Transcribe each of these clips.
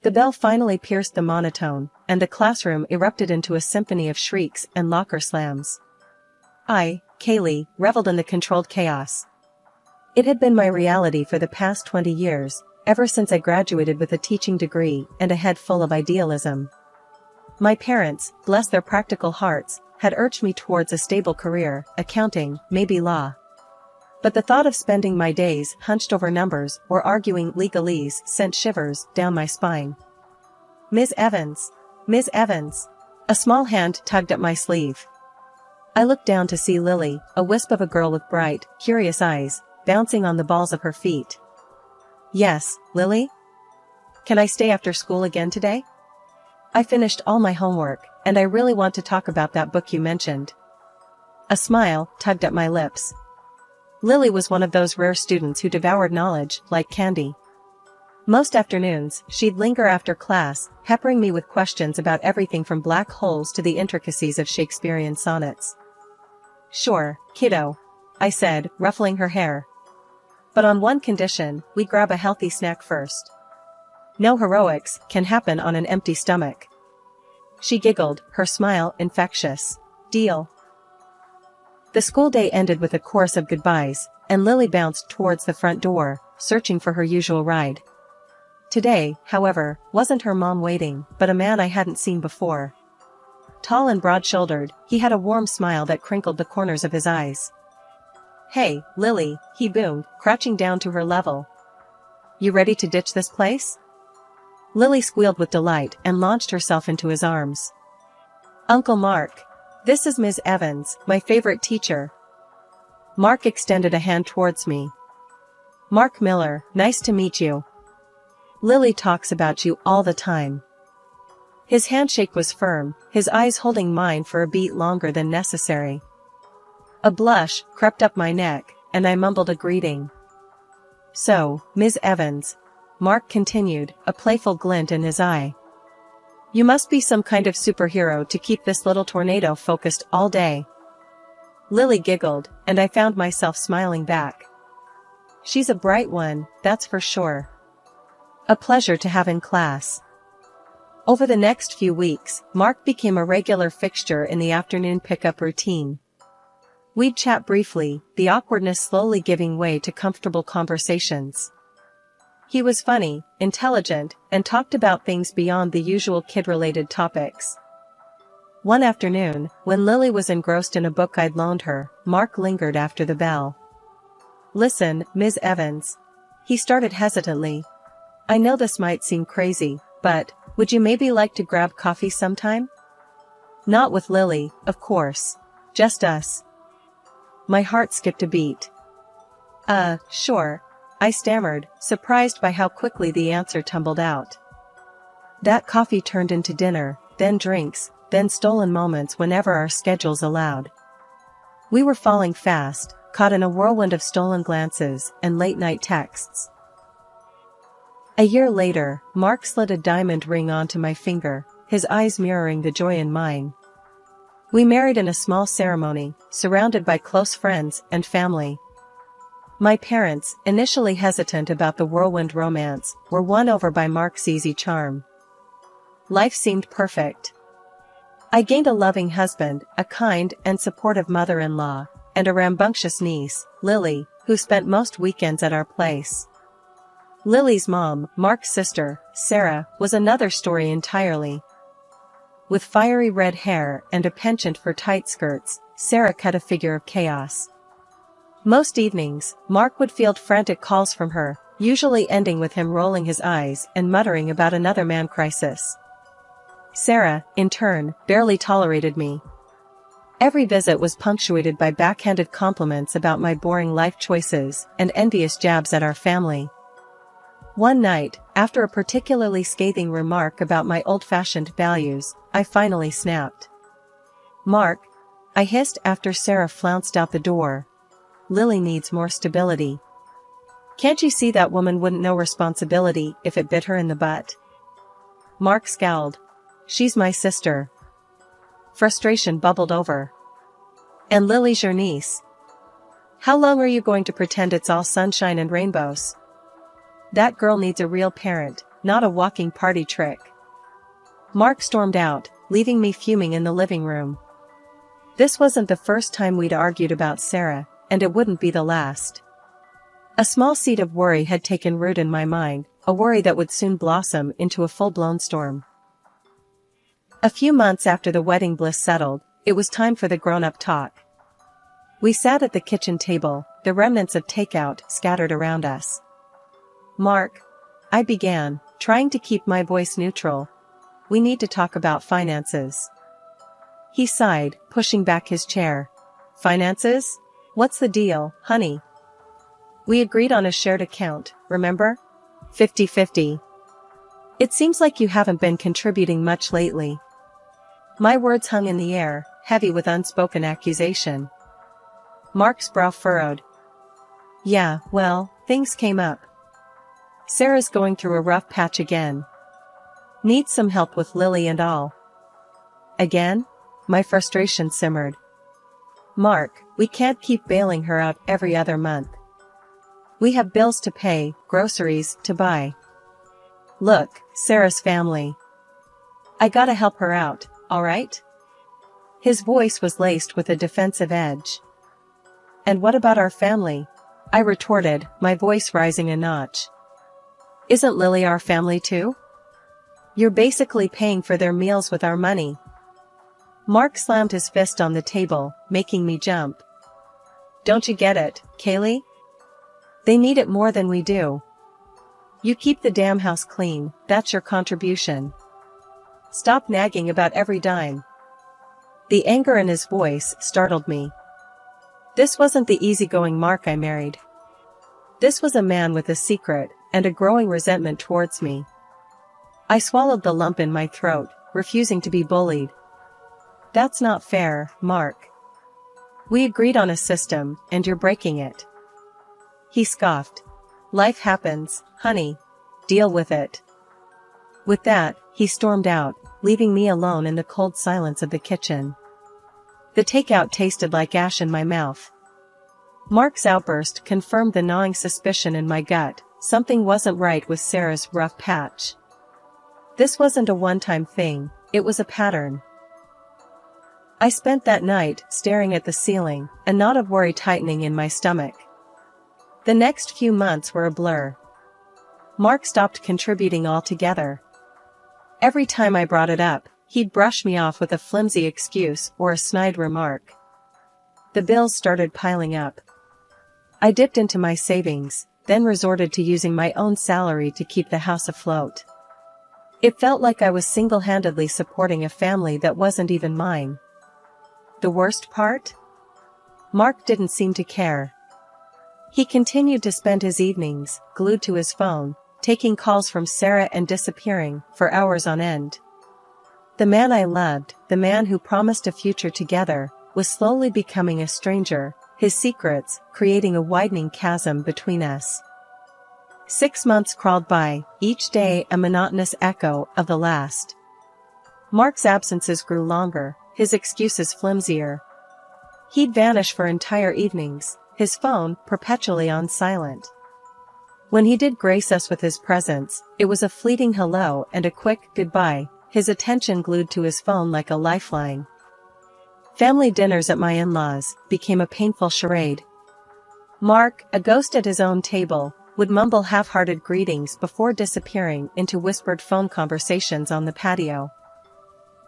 The bell finally pierced the monotone, and the classroom erupted into a symphony of shrieks and locker slams. I, Kaylee, reveled in the controlled chaos. It had been my reality for the past 20 years, ever since I graduated with a teaching degree and a head full of idealism. My parents, bless their practical hearts, had urged me towards a stable career, accounting, maybe law. But the thought of spending my days hunched over numbers or arguing legalese sent shivers down my spine. "Ms. Evans! Ms. Evans!" A small hand tugged at my sleeve. I looked down to see Lily, a wisp of a girl with bright, curious eyes, bouncing on the balls of her feet. "Yes, Lily? Can I stay after school again today? I finished all my homework, and I really want to talk about that book you mentioned." A smile tugged at my lips. Lily was one of those rare students who devoured knowledge like candy. Most afternoons, she'd linger after class, peppering me with questions about everything from black holes to the intricacies of Shakespearean sonnets. "Sure, kiddo," I said, ruffling her hair. "But on one condition, we grab a healthy snack first. No heroics can happen on an empty stomach." She giggled, her smile infectious. "Deal." The school day ended with a chorus of goodbyes, and Lily bounced towards the front door, searching for her usual ride. Today, however, wasn't her mom waiting, but a man I hadn't seen before. Tall and broad-shouldered, he had a warm smile that crinkled the corners of his eyes. "Hey, Lily," he boomed, crouching down to her level. "You ready to ditch this place?" Lily squealed with delight and launched herself into his arms. "Uncle Mark. This is Ms. Evans, my favorite teacher." Mark extended a hand towards me. "Mark Miller, nice to meet you. Lily talks about you all the time." His handshake was firm, his eyes holding mine for a beat longer than necessary. A blush crept up my neck, and I mumbled a greeting. "So, Ms. Evans," Mark continued, a playful glint in his eye. "You must be some kind of superhero to keep this little tornado focused all day." Lily giggled, and I found myself smiling back. "She's a bright one, that's for sure. A pleasure to have in class." Over the next few weeks, Mark became a regular fixture in the afternoon pickup routine. We'd chat briefly, the awkwardness slowly giving way to comfortable conversations. He was funny, intelligent, and talked about things beyond the usual kid-related topics. One afternoon, when Lily was engrossed in a book I'd loaned her, Mark lingered after the bell. "Listen, Ms. Evans." He started hesitantly. "I know this might seem crazy, but would you maybe like to grab coffee sometime? Not with Lily, of course. Just us." My heart skipped a beat. Sure," I stammered, surprised by how quickly the answer tumbled out. That coffee turned into dinner, then drinks, then stolen moments whenever our schedules allowed. We were falling fast, caught in a whirlwind of stolen glances and late-night texts. A year later, Mark slid a diamond ring onto my finger, his eyes mirroring the joy in mine. We married in a small ceremony, surrounded by close friends and family. My parents, initially hesitant about the whirlwind romance, were won over by Mark's easy charm. Life seemed perfect. I gained a loving husband, a kind and supportive mother-in-law, and a rambunctious niece, Lily, who spent most weekends at our place. Lily's mom, Mark's sister, Sarah, was another story entirely. With fiery red hair and a penchant for tight skirts, Sarah cut a figure of chaos. Most evenings, Mark would field frantic calls from her, usually ending with him rolling his eyes and muttering about another man crisis. Sarah, in turn, barely tolerated me. Every visit was punctuated by backhanded compliments about my boring life choices and envious jabs at our family. One night, after a particularly scathing remark about my old-fashioned values, I finally snapped. "Mark," I hissed after Sarah flounced out the door. "Lily needs more stability. Can't you see that woman wouldn't know responsibility if it bit her in the butt?" Mark scowled. "She's my sister." Frustration bubbled over. "And Lily's your niece. How long are you going to pretend it's all sunshine and rainbows? That girl needs a real parent, not a walking party trick. Mark stormed out, leaving me fuming in the living room. This wasn't the first time we'd argued about Sarah, and it wouldn't be the last. A small seed of worry had taken root in my mind, a worry that would soon blossom into a full-blown storm. A few months after the wedding bliss settled, it was time for the grown-up talk. We sat at the kitchen table, the remnants of takeout scattered around us. "Mark," I began, trying to keep my voice neutral, "we need to talk about finances." He sighed, pushing back his chair. "Finances? What's the deal, honey? We agreed on a shared account, remember? 50-50. It seems like you haven't been contributing much lately." My words hung in the air, heavy with unspoken accusation. Mark's brow furrowed. "Yeah, well, things came up. Sarah's going through a rough patch again. Needs some help with Lily and all." "Again?" My frustration simmered. "Mark, we can't keep bailing her out every other month. We have bills to pay, groceries to buy. Look, Sarah's family. I gotta help her out, alright?" His voice was laced with a defensive edge. "And what about our family?" I retorted, my voice rising a notch. "Isn't Lily our family too? You're basically paying for their meals with our money." Mark slammed his fist on the table, making me jump. "Don't you get it, Kaylee? They need it more than we do. You keep the damn house clean, that's your contribution. Stop nagging about every dime." The anger in his voice startled me. This wasn't the easygoing Mark I married. This was a man with a secret, and a growing resentment towards me. I swallowed the lump in my throat, refusing to be bullied. "That's not fair, Mark. We agreed on a system, and you're breaking it." He scoffed. "Life happens, honey. Deal with it." With that, he stormed out, leaving me alone in the cold silence of the kitchen. The takeout tasted like ash in my mouth. Mark's outburst confirmed the gnawing suspicion in my gut, something wasn't right with Sarah's rough patch. This wasn't a one-time thing, it was a pattern. I spent that night staring at the ceiling, a knot of worry tightening in my stomach. The next few months were a blur. Mark stopped contributing altogether. Every time I brought it up, he'd brush me off with a flimsy excuse or a snide remark. The bills started piling up. I dipped into my savings, then resorted to using my own salary to keep the house afloat. It felt like I was single-handedly supporting a family that wasn't even mine. The worst part? Mark didn't seem to care. He continued to spend his evenings, glued to his phone, taking calls from Sarah and disappearing, for hours on end. The man I loved, the man who promised a future together, was slowly becoming a stranger, his secrets creating a widening chasm between us. 6 months crawled by, each day a monotonous echo of the last. Mark's absences grew longer, his excuses flimsier. He'd vanish for entire evenings, his phone perpetually on silent. When he did grace us with his presence, it was a fleeting hello and a quick goodbye, his attention glued to his phone like a lifeline. Family dinners at my in-laws became a painful charade. Mark, a ghost at his own table, would mumble half-hearted greetings before disappearing into whispered phone conversations on the patio.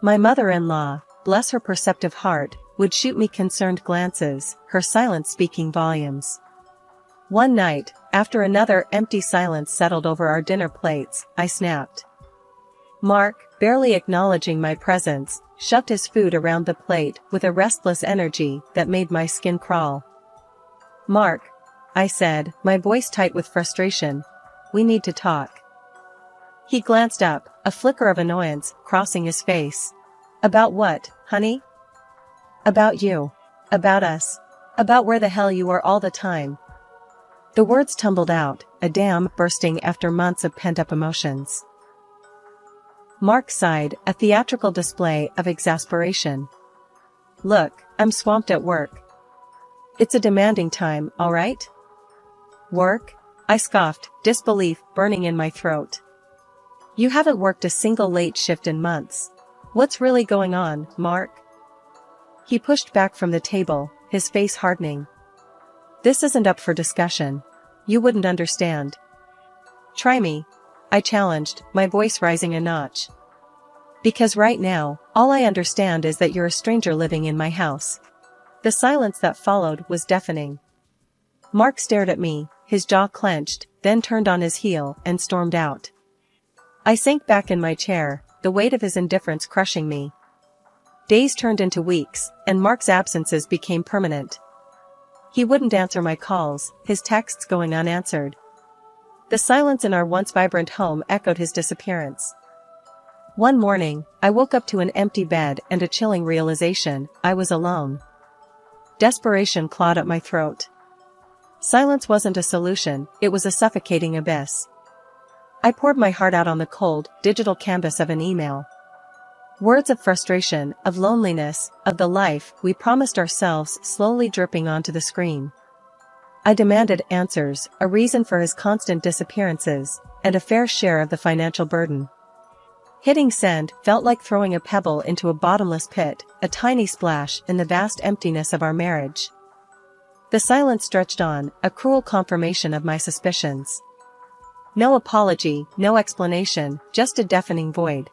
My mother-in-law, bless her perceptive heart, would shoot me concerned glances, her silence speaking volumes. One night, after another empty silence settled over our dinner plates, I snapped. Mark, barely acknowledging my presence, shoved his food around the plate with a restless energy that made my skin crawl. "Mark," I said, my voice tight with frustration, "we need to talk." He glanced up, a flicker of annoyance crossing his face. "About what, honey?" "About you. About us. About where the hell you are all the time." The words tumbled out, a dam bursting after months of pent-up emotions. Mark sighed, a theatrical display of exasperation. "Look, I'm swamped at work. It's a demanding time, all right?" "Work?" I scoffed, disbelief burning in my throat. You haven't worked a single late shift in months. What's really going on, Mark? He pushed back from the table, his face hardening. This isn't up for discussion. You wouldn't understand. Try me, I challenged, my voice rising a notch. Because right now, all I understand is that you're a stranger living in my house. The silence that followed was deafening. Mark stared at me, his jaw clenched, then turned on his heel and stormed out. I sank back in my chair, the weight of his indifference crushing me. Days turned into weeks, and Mark's absences became permanent. He wouldn't answer my calls, his texts going unanswered. The silence in our once vibrant home echoed his disappearance. One morning, I woke up to an empty bed and a chilling realization: I was alone. Desperation clawed at my throat. Silence wasn't a solution, it was a suffocating abyss. I poured my heart out on the cold, digital canvas of an email. Words of frustration, of loneliness, of the life we promised ourselves slowly dripping onto the screen. I demanded answers, a reason for his constant disappearances, and a fair share of the financial burden. Hitting send felt like throwing a pebble into a bottomless pit, a tiny splash in the vast emptiness of our marriage. The silence stretched on, a cruel confirmation of my suspicions. No apology, no explanation, just a deafening void.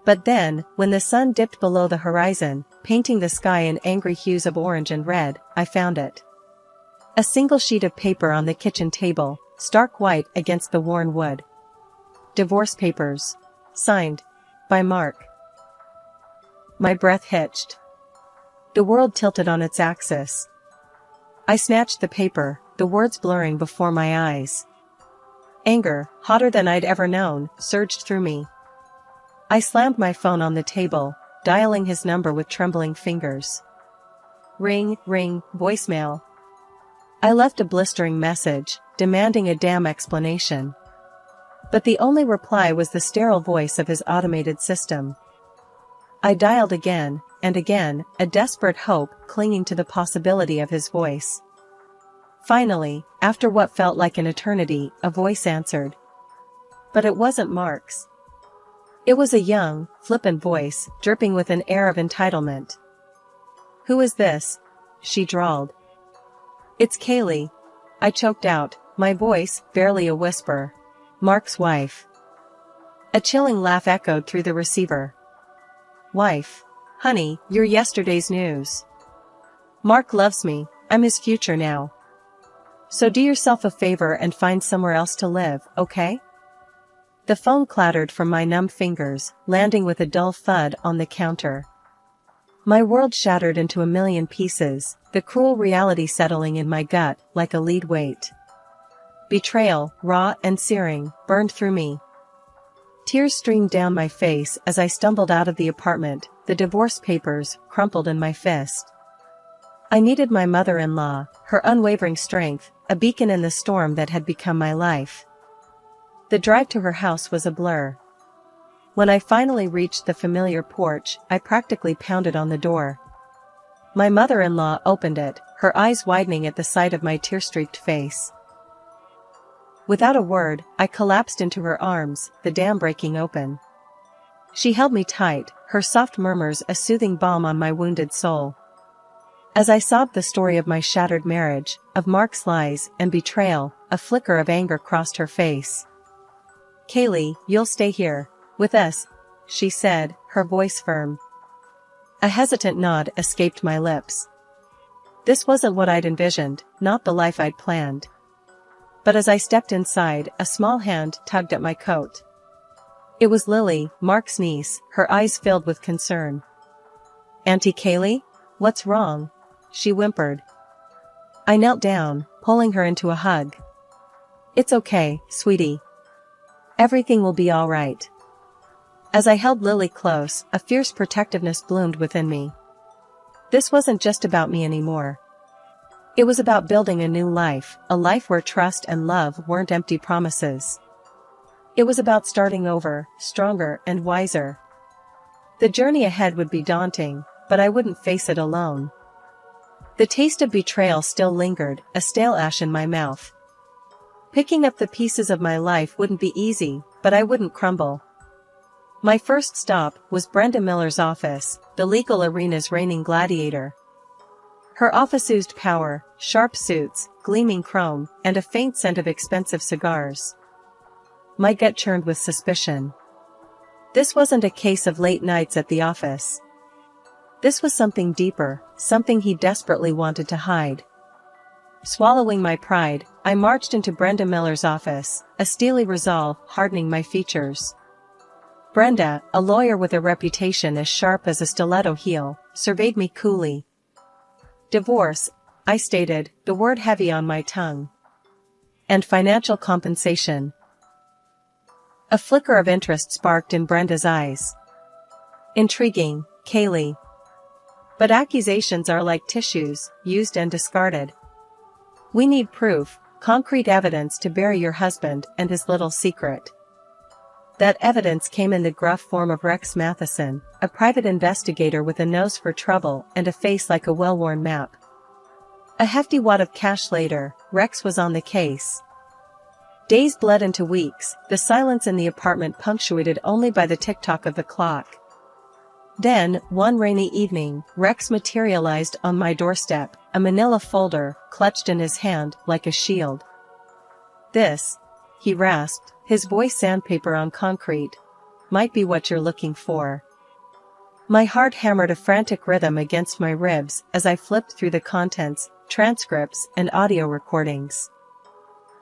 But then, when the sun dipped below the horizon, painting the sky in angry hues of orange and red, I found it. A single sheet of paper on the kitchen table, stark white against the worn wood. Divorce papers. Signed. By Mark. My breath hitched. The world tilted on its axis. I snatched the paper, the words blurring before my eyes. Anger, hotter than I'd ever known, surged through me. I slammed my phone on the table, dialing his number with trembling fingers. Ring, ring, voicemail. I left a blistering message, demanding a damn explanation. But the only reply was the sterile voice of his automated system. I dialed again, and again, a desperate hope clinging to the possibility of his voice. Finally, after what felt like an eternity, a voice answered. But it wasn't Mark's. It was a young, flippant voice, dripping with an air of entitlement. "Who is this?" she drawled. "It's Kaylee," I choked out, my voice barely a whisper. "Mark's wife." A chilling laugh echoed through the receiver. "Wife? Honey, you're yesterday's news. Mark loves me, I'm his future now. So do yourself a favor and find somewhere else to live, okay?" The phone clattered from my numb fingers, landing with a dull thud on the counter. My world shattered into a million pieces, the cruel reality settling in my gut like a lead weight. Betrayal, raw and searing, burned through me. Tears streamed down my face as I stumbled out of the apartment, the divorce papers crumpled in my fist. I needed my mother-in-law, her unwavering strength, a beacon in the storm that had become my life. The drive to her house was a blur. When I finally reached the familiar porch, I practically pounded on the door. My mother-in-law opened it, her eyes widening at the sight of my tear-streaked face. Without a word, I collapsed into her arms, the dam breaking open. She held me tight, her soft murmurs a soothing balm on my wounded soul. As I sobbed the story of my shattered marriage, of Mark's lies and betrayal, a flicker of anger crossed her face. "Kaylee, you'll stay here, with us," she said, her voice firm. A hesitant nod escaped my lips. This wasn't what I'd envisioned, not the life I'd planned. But as I stepped inside, a small hand tugged at my coat. It was Lily, Mark's niece, her eyes filled with concern. "Auntie Kaylee? What's wrong?" she whimpered. I knelt down, pulling her into a hug. "It's okay, sweetie. Everything will be all right." As I held Lily close, a fierce protectiveness bloomed within me. This wasn't just about me anymore. It was about building a new life, a life where trust and love weren't empty promises. It was about starting over, stronger and wiser. The journey ahead would be daunting, but I wouldn't face it alone. The taste of betrayal still lingered, a stale ash in my mouth. Picking up the pieces of my life wouldn't be easy, but I wouldn't crumble. My first stop was Brenda Miller's office, the legal arena's reigning gladiator. Her office oozed power, sharp suits, gleaming chrome, and a faint scent of expensive cigars. My gut churned with suspicion. This wasn't a case of late nights at the office. This was something deeper, something he desperately wanted to hide. Swallowing my pride, I marched into Brenda Miller's office, a steely resolve hardening my features. Brenda, a lawyer with a reputation as sharp as a stiletto heel, surveyed me coolly. Divorce, I stated, the word heavy on my tongue. And financial compensation. A flicker of interest sparked in Brenda's eyes. Intriguing, Kaylee. But accusations are like tissues, used and discarded. We need proof, concrete evidence to bury your husband and his little secret. That evidence came in the gruff form of Rex Matheson, a private investigator with a nose for trouble and a face like a well-worn map. A hefty wad of cash later, Rex was on the case. Days bled into weeks, the silence in the apartment punctuated only by the tick-tock of the clock. Then, one rainy evening, Rex materialized on my doorstep, a manila folder, clutched in his hand like a shield. This, he rasped, his voice sandpaper on concrete, might be what you're looking for. My heart hammered a frantic rhythm against my ribs as I flipped through the contents, transcripts, and audio recordings.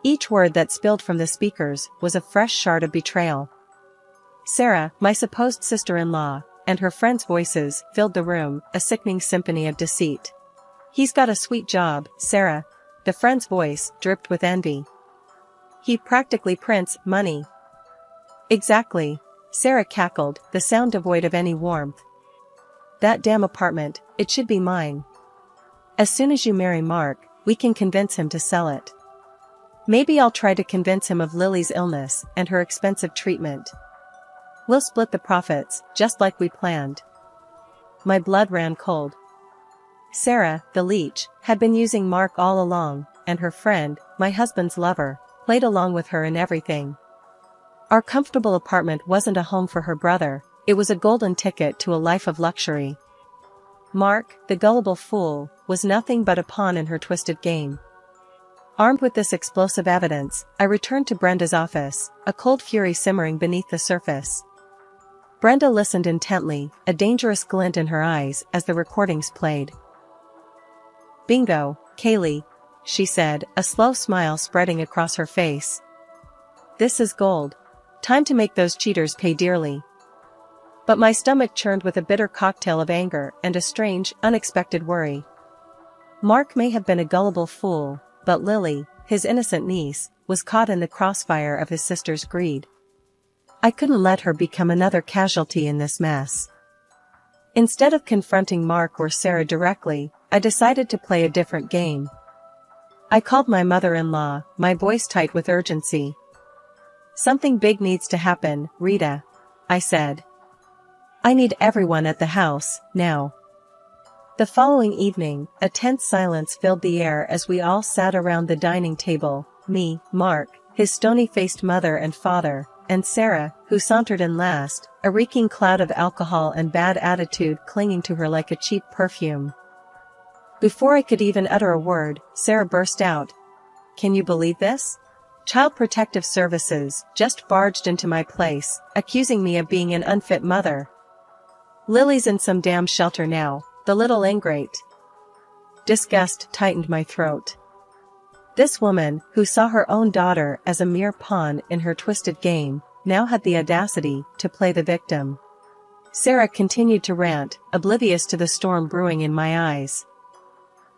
Each word that spilled from the speakers was a fresh shard of betrayal. Sarah, my supposed sister-in-law, and her friends' voices filled the room, a sickening symphony of deceit. He's got a sweet job, Sarah. The friend's voice dripped with envy. He practically prints money. Exactly, Sarah cackled, the sound devoid of any warmth. That damn apartment, it should be mine. As soon as you marry Mark, we can convince him to sell it. Maybe I'll try to convince him of Lily's illness and her expensive treatment. We'll split the profits, just like we planned. My blood ran cold. Sarah, the leech, had been using Mark all along, and her friend, my husband's lover, played along with her in everything. Our comfortable apartment wasn't a home for her brother, it was a golden ticket to a life of luxury. Mark, the gullible fool, was nothing but a pawn in her twisted game. Armed with this explosive evidence, I returned to Brenda's office, a cold fury simmering beneath the surface. Brenda listened intently, a dangerous glint in her eyes as the recordings played. Bingo, Kaylee, she said, a slow smile spreading across her face. This is gold. Time to make those cheaters pay dearly. But my stomach churned with a bitter cocktail of anger and a strange, unexpected worry. Mark may have been a gullible fool, but Lily, his innocent niece, was caught in the crossfire of his sister's greed. I couldn't let her become another casualty in this mess. Instead of confronting Mark or Sarah directly, I decided to play a different game. I called my mother-in-law, my voice tight with urgency. Something big needs to happen, Rita, I said. I need everyone at the house, now. The following evening, a tense silence filled the air as we all sat around the dining table, me, Mark, his stony-faced mother and father, and Sarah, who sauntered in last, a reeking cloud of alcohol and bad attitude clinging to her like a cheap perfume. Before I could even utter a word, Sarah burst out. Can you believe this? Child Protective Services just barged into my place, accusing me of being an unfit mother. Lily's in some damn shelter now, the little ingrate. Disgust tightened my throat. This woman, who saw her own daughter as a mere pawn in her twisted game, now had the audacity to play the victim. Sarah continued to rant, oblivious to the storm brewing in my eyes.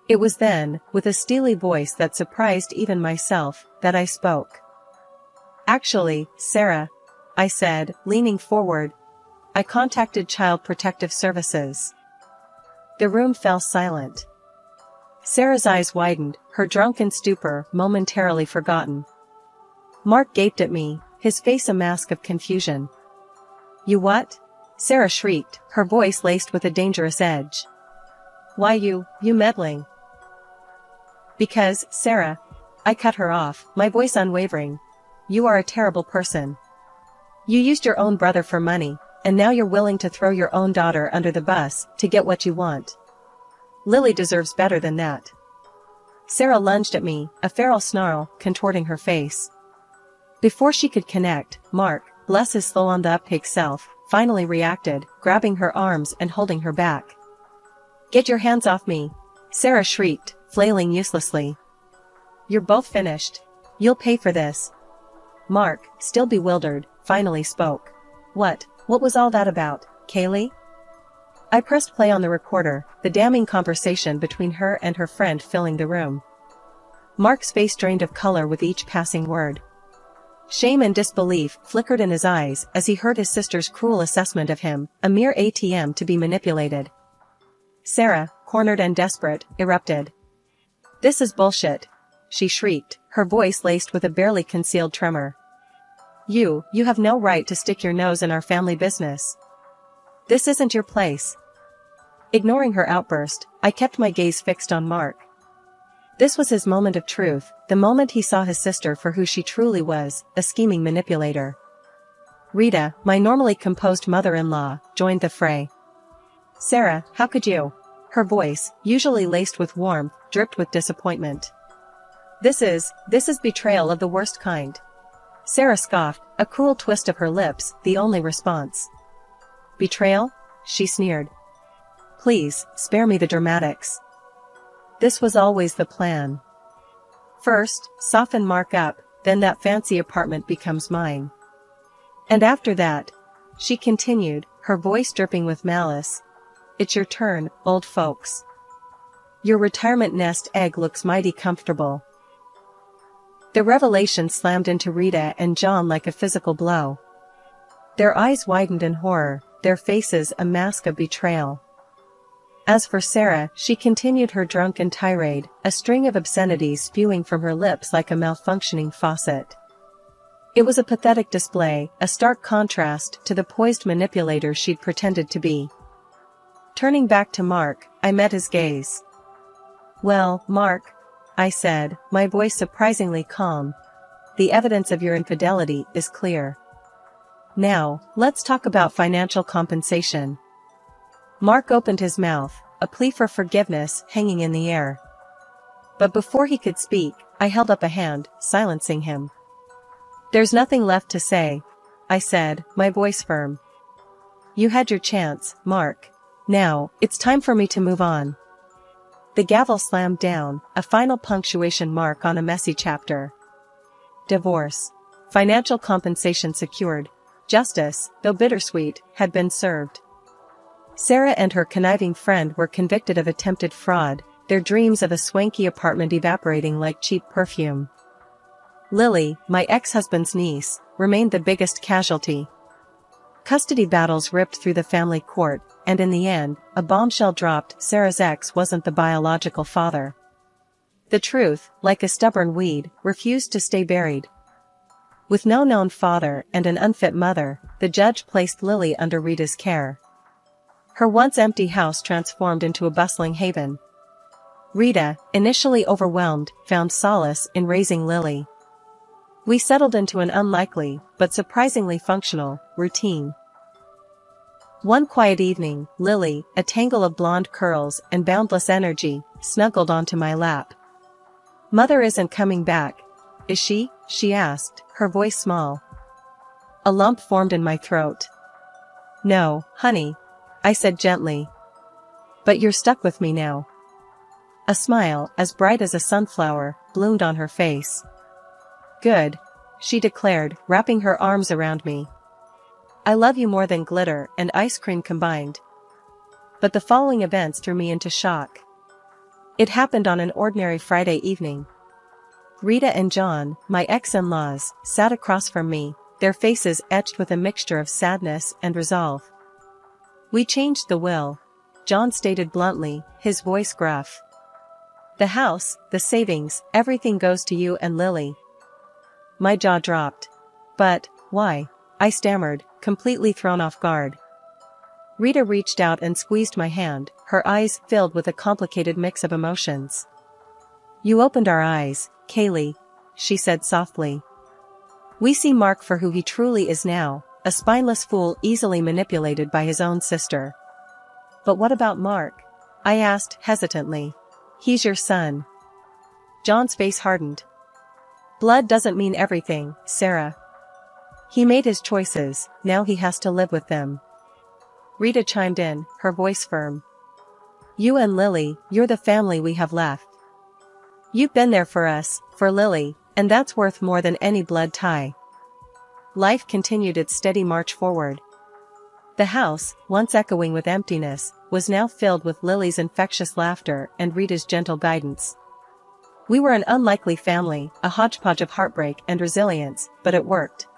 It was then, with a steely voice that surprised even myself, that I spoke. Actually, Sarah, I said, leaning forward, I contacted Child Protective Services. The room fell silent. Sarah's eyes widened, her drunken stupor momentarily forgotten. Mark gaped at me, his face a mask of confusion. You what? Sarah shrieked, her voice laced with a dangerous edge. Why you meddling? Because, Sarah, I cut her off, my voice unwavering. You are a terrible person. You used your own brother for money, and now you're willing to throw your own daughter under the bus to get what you want. Lily deserves better than that. Sarah lunged at me, a feral snarl contorting her face. Before she could connect, Mark, bless his slow on the uptake self, finally reacted, grabbing her arms and holding her back. Get your hands off me! Sarah shrieked, flailing uselessly. You're both finished. You'll pay for this. Mark, still bewildered, finally spoke. What was all that about, Kaylee? I pressed play on the recorder, the damning conversation between her and her friend filling the room. Mark's face drained of color with each passing word. Shame and disbelief flickered in his eyes as he heard his sister's cruel assessment of him, a mere ATM to be manipulated. Sarah, cornered and desperate, erupted. This is bullshit, she shrieked, her voice laced with a barely concealed tremor. You have no right to stick your nose in our family business. This isn't your place. Ignoring her outburst, I kept my gaze fixed on Mark. This was his moment of truth, the moment he saw his sister for who she truly was, a scheming manipulator. Rita, my normally composed mother-in-law, joined the fray. Sarah, how could you? Her voice, usually laced with warmth, dripped with disappointment. This is betrayal of the worst kind. Sarah scoffed, a cruel twist of her lips, the only response. Betrayal? She sneered. Please, spare me the dramatics. This was always the plan. First, soften Mark up, then that fancy apartment becomes mine. And after that, she continued, her voice dripping with malice, it's your turn, old folks. Your retirement nest egg looks mighty comfortable. The revelation slammed into Rita and John like a physical blow. Their eyes widened in horror, their faces a mask of betrayal. As for Sarah, she continued her drunken tirade, a string of obscenities spewing from her lips like a malfunctioning faucet. It was a pathetic display, a stark contrast to the poised manipulator she'd pretended to be. Turning back to Mark, I met his gaze. Well, Mark, I said, my voice surprisingly calm, the evidence of your infidelity is clear. Now, let's talk about financial compensation. Mark opened his mouth, a plea for forgiveness hanging in the air. But before he could speak, I held up a hand, silencing him. There's nothing left to say, I said, my voice firm. You had your chance, Mark. Now, it's time for me to move on. The gavel slammed down, a final punctuation mark on a messy chapter. Divorce. Financial compensation secured. Justice, though bittersweet, had been served. Sarah and her conniving friend were convicted of attempted fraud, their dreams of a swanky apartment evaporating like cheap perfume. Lily, my ex-husband's niece, remained the biggest casualty. Custody battles ripped through the family court, and in the end, a bombshell dropped: Sarah's ex wasn't the biological father. The truth, like a stubborn weed, refused to stay buried. With no known father and an unfit mother, the judge placed Lily under Rita's care. Her once empty house transformed into a bustling haven. Rita, initially overwhelmed, found solace in raising Lily. We settled into an unlikely, but surprisingly functional, routine. One quiet evening, Lily, a tangle of blonde curls and boundless energy, snuggled onto my lap. Mother isn't coming back, is she? She asked, her voice small. A lump formed in my throat. No, honey, I said gently. But you're stuck with me now. A smile, as bright as a sunflower, bloomed on her face. Good, she declared, wrapping her arms around me. I love you more than glitter and ice cream combined. But the following events threw me into shock. It happened on an ordinary Friday evening. Rita and John, my ex-in-laws, sat across from me, their faces etched with a mixture of sadness and resolve. We changed the will, John stated bluntly, his voice gruff. The house, the savings, everything goes to you and Lily. My jaw dropped. But, why? I stammered, completely thrown off guard. Rita reached out and squeezed my hand, her eyes filled with a complicated mix of emotions. You opened our eyes, Kaylee, she said softly. We see Mark for who he truly is now, a spineless fool easily manipulated by his own sister. But what about Mark? I asked hesitantly. He's your son. John's face hardened. Blood doesn't mean everything, Sarah. He made his choices, now he has to live with them. Rita chimed in, her voice firm. You and Lily, you're the family we have left. You've been there for us, for Lily, and that's worth more than any blood tie. Life continued its steady march forward. The house, once echoing with emptiness, was now filled with Lily's infectious laughter and Rita's gentle guidance. We were an unlikely family, a hodgepodge of heartbreak and resilience, but it worked.